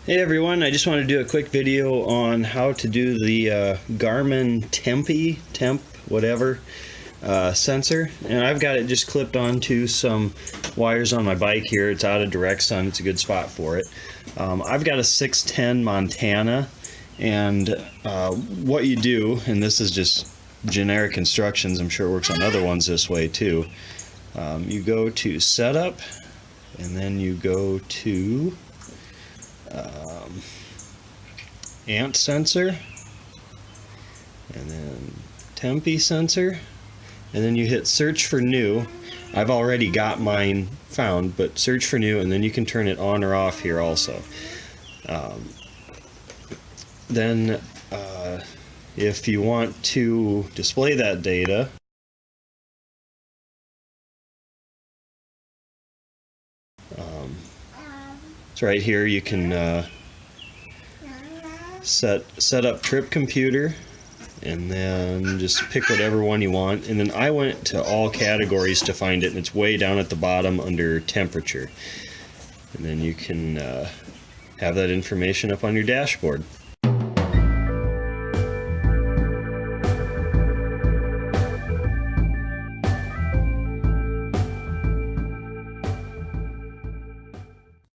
Hey everyone, I just want to do a quick video on how to do the Garmin temp whatever sensor, and I've got it just clipped onto some wires on my bike here. It's out of direct sun, it's a good spot for it. I've got a 610 Montana, and what you do, and this is just generic instructions, I'm sure it works on other ones this way too. You go to setup, and then you go to ant sensor, and then tempi sensor, and then you hit search for new. I've already got mine found, but search for new, and then you can turn it on or off here also. Then if you want to display that data, it's right here. You can set up trip computer, and then just pick whatever one you want. And then I went to all categories to find it, and it's way down at the bottom under temperature. And then you can have that information up on your dashboard.